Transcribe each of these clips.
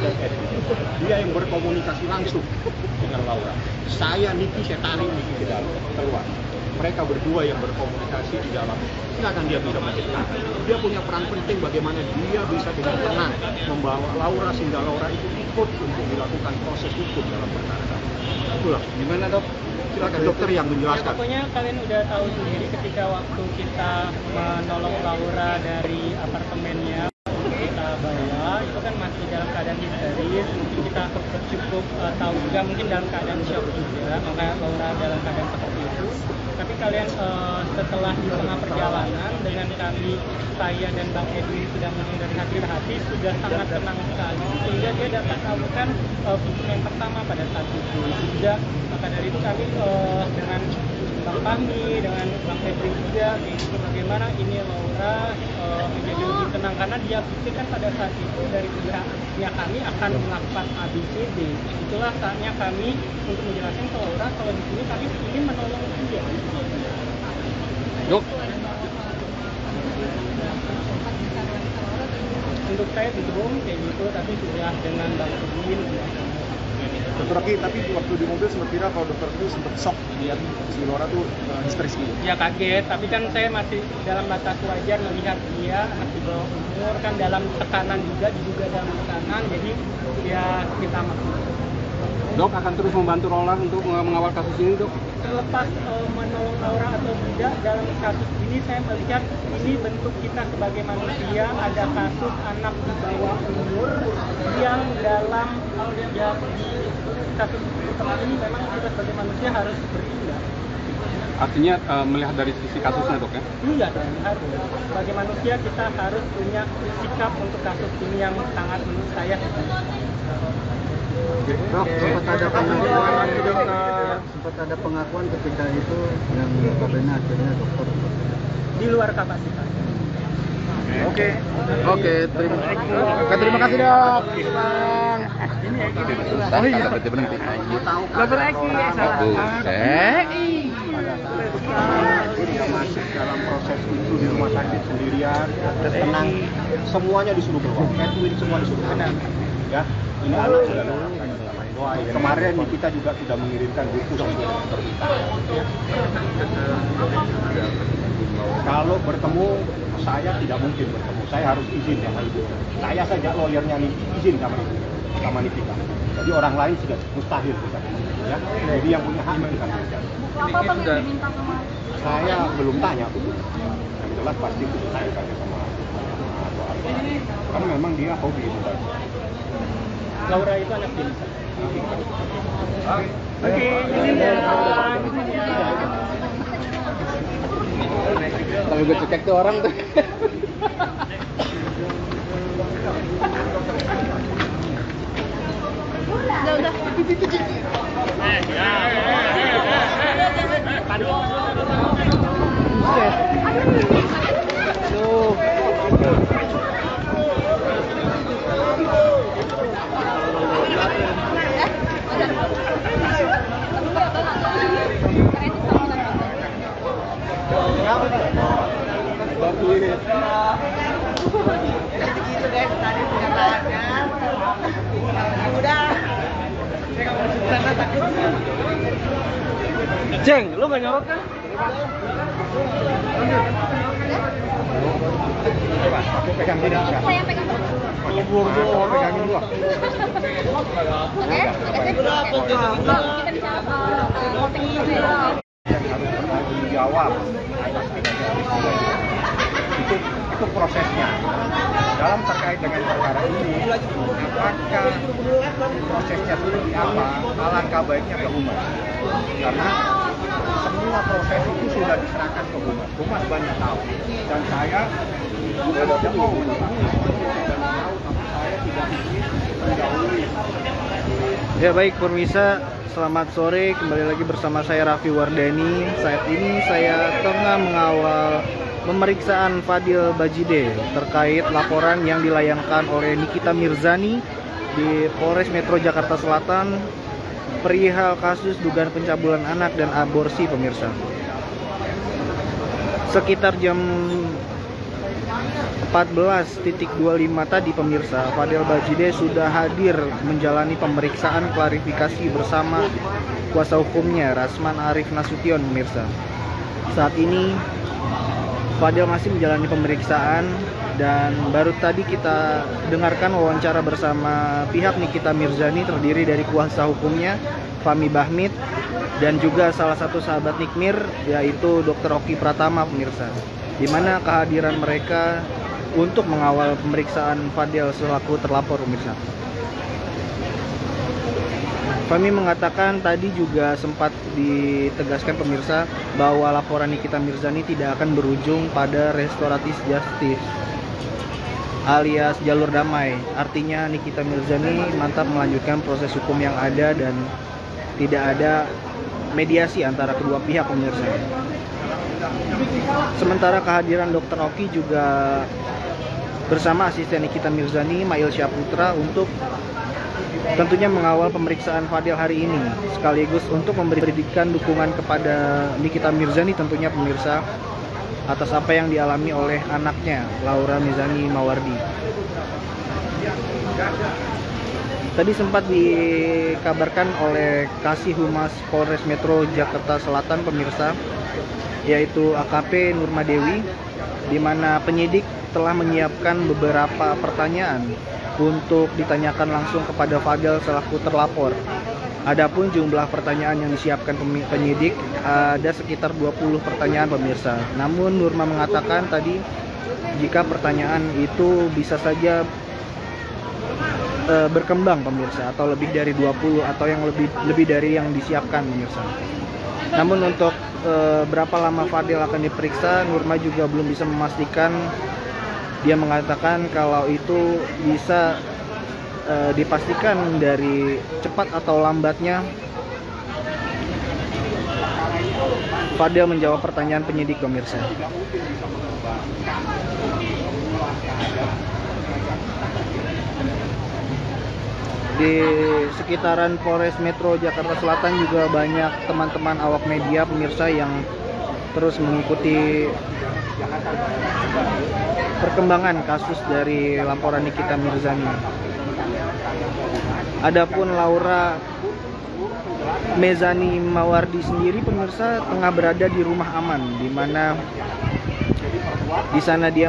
dan Edwin. Dia yang berkomunikasi langsung dengan Laura. Saya, Niki, saya tarik Niki ke dalam, keluar. Mereka berdua yang berkomunikasi di dalam. Silakan dia bisa menceritakan. Dia punya peran penting bagaimana dia bisa dengan tenang membawa Laura sehingga Laura itu ikut untuk dilakukan proses hukum dalam perkara. Itulah. Gimana dok? Silakan dokter yang menjelaskan. Ya, pokoknya kalian udah tahu sendiri ketika waktu kita menolong Laura dari apartemennya, kita bawa itu kan masih dalam keadaan histeris. Mungkin kita cukup tahu juga mungkin dalam keadaan shock juga, makanya Laura dalam keadaan seperti itu. Tapi kalian setelah di tengah perjalanan dengan kami, saya dan Bang Edwin sudah menghindari hati sudah sangat tenang sekali sehingga dia dapat melakukan visum yang pertama pada saat itu juga. Maka dari itu kami dengan Bang Fahmi, dengan Bang Edwin juga bagaimana ini Laura menjadi lebih tenang karena dia pikir kan pada saat itu dari pihaknya kami akan melakukan ABCD. Itulah saatnya kami untuk menjelaskan ke Laura kalau di sini kami ingin menolong dia. Dok. Untuk saya belum kayak gitu, tapi sudah dengan Bang Edwin. Dokter Rocky, tapi waktu di mobil sempat viral kalau dokter itu sempat shock lihat si Laura tuh histeris gitu. Ya kaget, tapi kan saya masih dalam batas wajar melihat dia masih bawah umur kan dalam tekanan juga dalam tekanan, jadi ya kita maklum. Dok akan terus membantu Laura untuk mengawal kasus ini, dok. Terlepas menolong Laura atau tidak dalam kasus ini, saya melihat ini bentuk kita sebagai manusia. Ada kasus anak di bawah umur yang dalam kasus seperti ini memang kita sebagai manusia harus bertindak. Artinya melihat dari sisi kasusnya, dok ya? Iya dong, harus. Sebagai manusia kita harus punya sikap untuk kasus ini yang sangat menurut saya. Dok, sempat ada pengakuan ketika itu yang kabarnya akhirnya dokter Di luar kapasitas. Oke, terima kasih dok. Oh iya, berarti berhenti. Dokter Eki, Dia masuk dalam proses itu di rumah sakit sendirian, tenang, semuanya disuruh keluar. Edwin semua disuruh keluar. Ya, ini anak sudah kemarin kita juga sudah mengirimkan buku sesuai permintaan. Ya. Kalau bertemu, saya tidak mungkin bertemu. Saya harus izin sama ibu. Saya saja lawyernya nih izin sama Nikita. Jadi orang lain sudah mustahil kita. Ya. Jadi yang punya hak kita. Apa yang diminta sama? Saya belum tanya. Yang jelas pasti saya tanya sama atau apa. Karena memang dia hobi itu. Laura itu anak pintar. Oke. Tapi gue cekek tuh orang tuh. Udah. Gitu guys, tadi pernyataannya udah karena takut. Jeng, lu gak nyorot kan? Aku pegang tidak. Saya yang pegang. Pegangin gua. Oke. Kita bisa konten dulu ya. Yang harus bertanggung jawab atas kejadian itu prosesnya. Dalam terkait dengan perkara ini, apakah prosesnya seperti apa? Alangkah baiknya ke Humas, karena semua proses itu sudah diserahkan ke Humas. Humas banyak tahu, dan saya tidak mau menentang. Saya tidak ingin mendahului. Ya baik pemirsa, selamat sore, kembali lagi bersama saya Raffi Wardani. Saat ini saya tengah mengawal pemeriksaan Fadil Bajide terkait laporan yang dilayangkan oleh Nikita Mirzani di Polres Metro Jakarta Selatan perihal kasus dugaan pencabulan anak dan aborsi pemirsa. Sekitar jam 14.25 tadi pemirsa, Fadil Bajide sudah hadir menjalani pemeriksaan klarifikasi bersama kuasa hukumnya Rasman Arif Nasution pemirsa. Saat ini Fadil masih menjalani pemeriksaan dan baru tadi kita dengarkan wawancara bersama pihak Nikita Mirzani terdiri dari kuasa hukumnya Fahmi Bahmid dan juga salah satu sahabat Nikmir yaitu Dr. Oki Pratama pemirsa, di mana kehadiran mereka untuk mengawal pemeriksaan Fadil selaku terlapor pemirsa. Fahmi mengatakan tadi juga sempat ditegaskan pemirsa bahwa laporan Nikita Mirzani tidak akan berujung pada restoratif justice alias jalur damai. Artinya Nikita Mirzani mantap melanjutkan proses hukum yang ada dan tidak ada mediasi antara kedua pihak pemirsa. Sementara kehadiran Dr. Oki juga bersama asisten Nikita Mirzani Mail Syaputra untuk tentunya mengawal pemeriksaan Fadil hari ini, sekaligus untuk memberikan dukungan kepada Nikita Mirzani tentunya pemirsa atas apa yang dialami oleh anaknya Laura Mizani Mawardi. Tadi sempat dikabarkan oleh Kasih Humas Polres Metro Jakarta Selatan pemirsa, yaitu AKP Nurma Dewi, di mana penyidik telah menyiapkan beberapa pertanyaan untuk ditanyakan langsung kepada Fadil selaku terlapor. Adapun jumlah pertanyaan yang disiapkan penyidik ada sekitar 20 pertanyaan pemirsa. Namun Nurma mengatakan tadi jika pertanyaan itu bisa saja berkembang pemirsa, atau lebih dari 20 atau yang lebih dari yang disiapkan pemirsa. Namun untuk berapa lama Fadil akan diperiksa, Nurma juga belum bisa memastikan. Dia mengatakan kalau itu bisa dipastikan dari cepat atau lambatnya Fadil menjawab pertanyaan penyidik pemirsa. Di sekitaran Polres Metro Jakarta Selatan juga banyak teman-teman awak media pemirsa yang terus mengikuti perkembangan kasus dari laporan Nikita Mirzani. Adapun Laura Mizani Mawardi sendiri pemirsa tengah berada di rumah aman, di mana di sana dia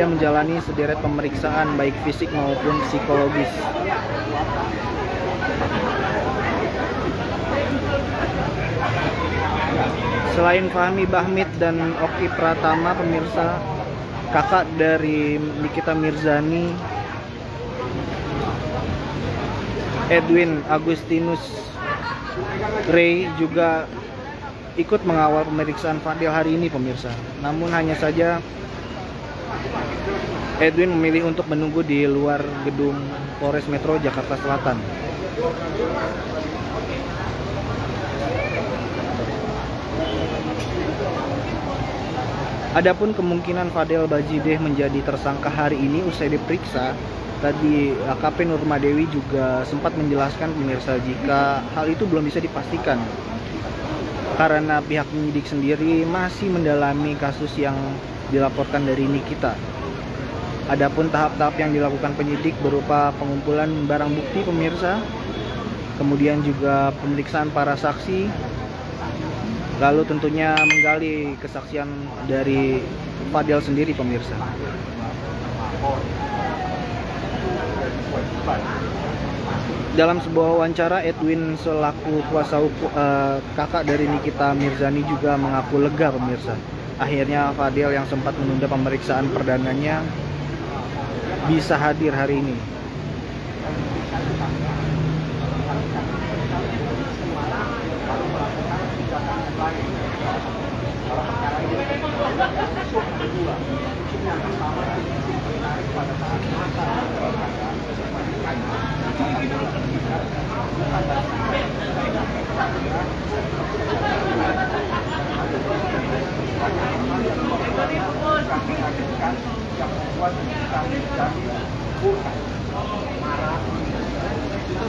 menjalani sederet pemeriksaan baik fisik maupun psikologis. Selain Fahmi Bahmid dan Oki Pratama pemirsa, kakak dari Nikita Mirzani, Edwin Agustinus Ray juga ikut mengawal pemeriksaan Fadil hari ini pemirsa. Namun hanya saja Edwin memilih untuk menunggu di luar gedung Polres Metro Jakarta Selatan. Adapun kemungkinan Fadil Bajide menjadi tersangka hari ini usai diperiksa, tadi AKP Nurma Dewi juga sempat menjelaskan pemirsa jika hal itu belum bisa dipastikan karena pihak penyidik sendiri masih mendalami kasus yang dilaporkan dari Nikita. Adapun tahap-tahap yang dilakukan penyidik berupa pengumpulan barang bukti pemirsa, kemudian juga pemeriksaan para saksi, lalu tentunya menggali kesaksian dari Fadil sendiri pemirsa. Dalam sebuah wawancara, Edwin selaku kuasa hukum kakak dari Nikita Mirzani juga mengaku lega pemirsa. Akhirnya Fadil yang sempat menunda pemeriksaan perdananya bisa hadir hari ini.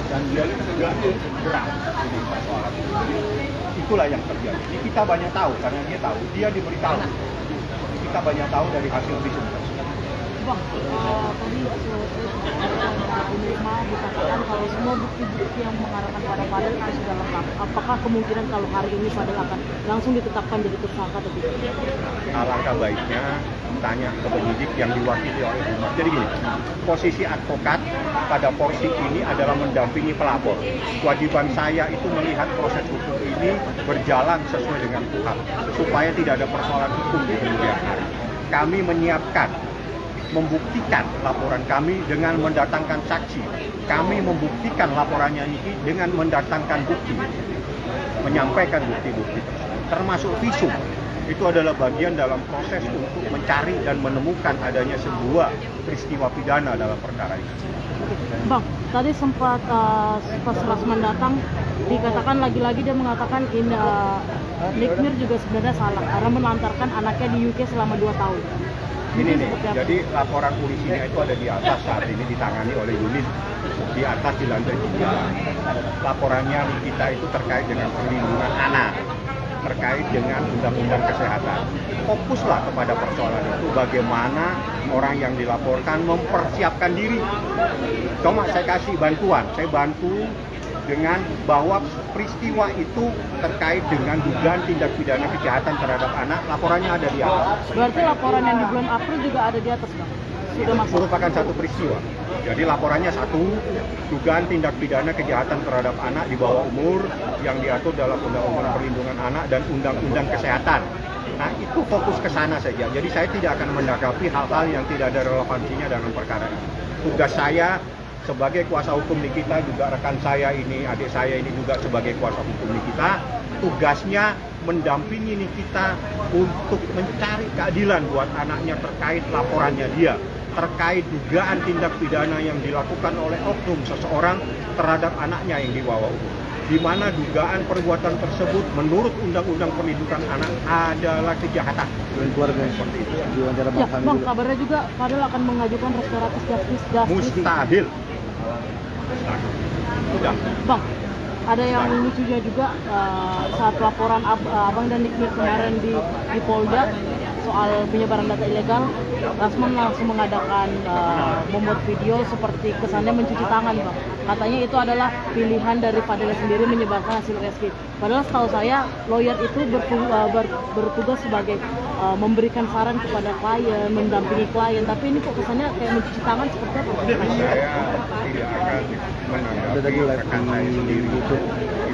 Dan dia gerak. Itulah yang terjadi. Kita banyak tahu karena dia tahu, dia diberitahu. kita banyak tahu dari hasil visum. Bang, tadi Unifma dikatakan kalau semua bukti-bukti yang mengarahkan pada Fadel itu sudah lengkap. Apakah kemungkinan kalau hari ini Fadel akan langsung ditetapkan jadi tersangka atau tidak? Alangkah baiknya tanya ke penyidik yang diwakili oleh Umar. Jadi gini, posisi advokat pada porsi ini adalah mendampingi pelapor. Kewajiban saya itu melihat proses hukum ini berjalan sesuai dengan KUHP supaya tidak ada persoalan hukum di kemudian hari. Kami menyiapkan, membuktikan laporan kami dengan mendatangkan saksi. Kami membuktikan laporannya ini dengan mendatangkan bukti, menyampaikan bukti-bukti tersebut, termasuk visum. Itu adalah bagian dalam proses untuk mencari dan menemukan adanya sebuah peristiwa pidana dalam perkara ini. Bang, tadi sempat pas Rasman datang dikatakan lagi-lagi dia mengatakan Nick Mir juga sebenarnya salah karena melantarkan anaknya di UK selama 2 tahun. Ini nih, jadi laporan polisinya itu ada di atas saat ini ditangani oleh unit di atas di lantai 3. Laporannya kita itu terkait dengan perlindungan anak, terkait dengan undang-undang kesehatan. Fokuslah kepada persoalan itu, bagaimana orang yang dilaporkan mempersiapkan diri. Cuma saya kasih bantuan, saya bantu dengan bahwa peristiwa itu terkait dengan dugaan tindak pidana kejahatan terhadap anak, laporannya ada di atas. Berarti laporan yang di bulan April juga ada di atas, Bang? Itu merupakan satu peristiwa. Jadi laporannya satu, dugaan tindak pidana kejahatan terhadap anak di bawah umur yang diatur dalam Undang-Undang Perlindungan Anak dan Undang-Undang Kesehatan. Nah, itu fokus ke sana saja. Jadi saya tidak akan menanggapi hal-hal yang tidak ada relevansinya dalam perkara ini. Tugas saya sebagai kuasa hukum Nikita, juga rekan saya ini, adik saya ini juga sebagai kuasa hukum Nikita, tugasnya mendampingi Nikita untuk mencari keadilan buat anaknya terkait laporannya dia, terkait dugaan tindak pidana yang dilakukan oleh oknum seseorang terhadap anaknya yang di bawah umur, di mana dugaan perbuatan tersebut menurut Undang-Undang Perlindungan Anak adalah kejahatan. Keluarga seperti itu. Ya, Bang, kabarnya juga Fadel akan mengajukan restoratif justice. Mustahil. Sudah. Bang, ada yang lucunya juga saat laporan Abang dan Nick Mir kemarin di Polda soal penyebaran data ilegal, Rasman langsung mengadakan membuat video seperti kesannya mencuci tangan, Bang. Katanya itu adalah pilihan dari Fadel sendiri menyebarkan hasil rescue. Padahal setahu saya lawyer itu bertugas sebagai memberikan saran kepada klien, mendampingi klien. Tapi ini kok kesannya kayak mencuci tangan seperti apa? Saya tidak akan menanggapi rekan saya sendiri. Itu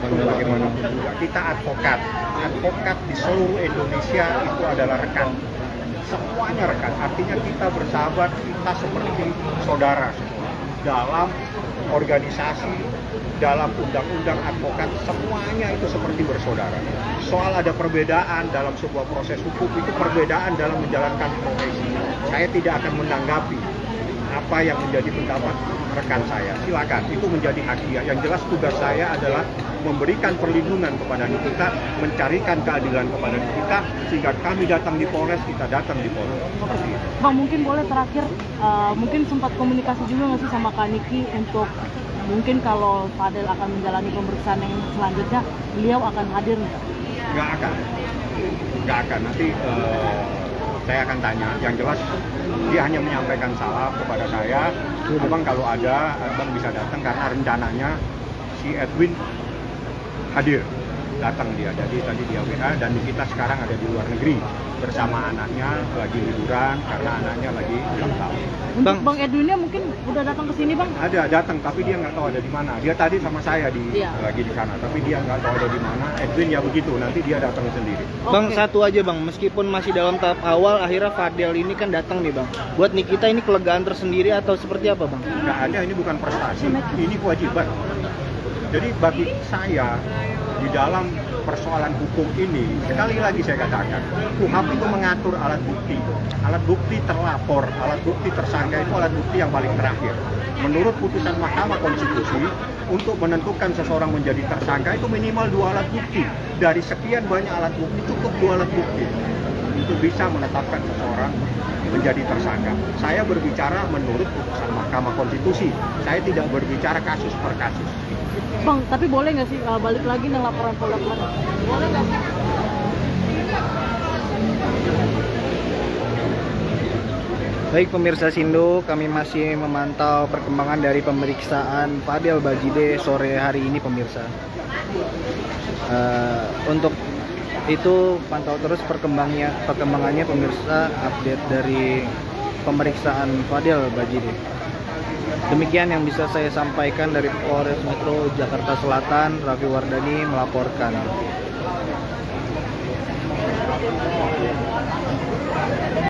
bagaimanapun juga. Kita advokat di seluruh Indonesia itu adalah rekan. Semuanya rekan. Artinya kita bersahabat, kita seperti saudara semua. Dalam organisasi, dalam undang-undang advokat, semuanya itu seperti bersaudara. Soal ada perbedaan dalam sebuah proses hukum, itu perbedaan dalam menjalankan profesi. Saya tidak akan menanggapi apa yang menjadi pendapat rekan saya. Silakan, itu menjadi hak dia. Yang jelas tugas saya adalah memberikan perlindungan kepada Nikita, mencarikan keadilan kepada Nikita, sehingga kami datang di Polres, kita datang di Polres. Seperti itu. Bang, mungkin boleh terakhir, mungkin sempat komunikasi juga nggak sih sama Kak Niki untuk mungkin kalau Fadel akan menjalani pemeriksaan yang selanjutnya, beliau akan hadir nggak? Nggak akan. Nanti saya akan tanya. Yang jelas dia hanya menyampaikan salam kepada saya. Abang kalau ada, abang bisa datang karena rencananya si Edwin hadir, datang dia. Jadi tadi dia WA dan kita sekarang ada di luar negeri bersama anaknya, lagi liburan karena anaknya lagi ulang tahun. Untuk Bang Edwinnya mungkin udah datang ke sini, Bang? Ada datang, tapi dia nggak tahu ada di mana. Dia tadi sama saya lagi di sana, tapi dia nggak tahu ada di mana. Edwin ya begitu, nanti dia datang sendiri. Bang, satu aja Bang, meskipun masih dalam tahap awal, akhirnya Fadel ini kan datang nih Bang. Buat Nikita ini kelegaan tersendiri atau seperti apa Bang? Nggak ada, ini bukan prestasi, ini kewajiban. Jadi bagi saya, di dalam persoalan hukum ini, sekali lagi saya katakan, KUHP itu mengatur alat bukti. Alat bukti terlapor, alat bukti tersangka itu alat bukti yang paling terakhir. Menurut putusan Mahkamah Konstitusi, untuk menentukan seseorang menjadi tersangka itu minimal 2 alat bukti. Dari sekian banyak alat bukti, cukup 2 alat bukti untuk bisa menetapkan seseorang menjadi tersangka. Saya berbicara menurut putusan Mahkamah Konstitusi. Saya tidak berbicara kasus per kasus. Bang, tapi boleh nggak sih balik lagi nih laporan Polda kemarin? Boleh nggak sih? Baik pemirsa Sindo, kami masih memantau perkembangan dari pemeriksaan Fadil Bajide sore hari ini pemirsa. Untuk itu pantau terus perkembangannya pemirsa, update dari pemeriksaan Fadil Bajide. Demikian yang bisa saya sampaikan dari Polres Metro Jakarta Selatan. Raffi Wardani melaporkan.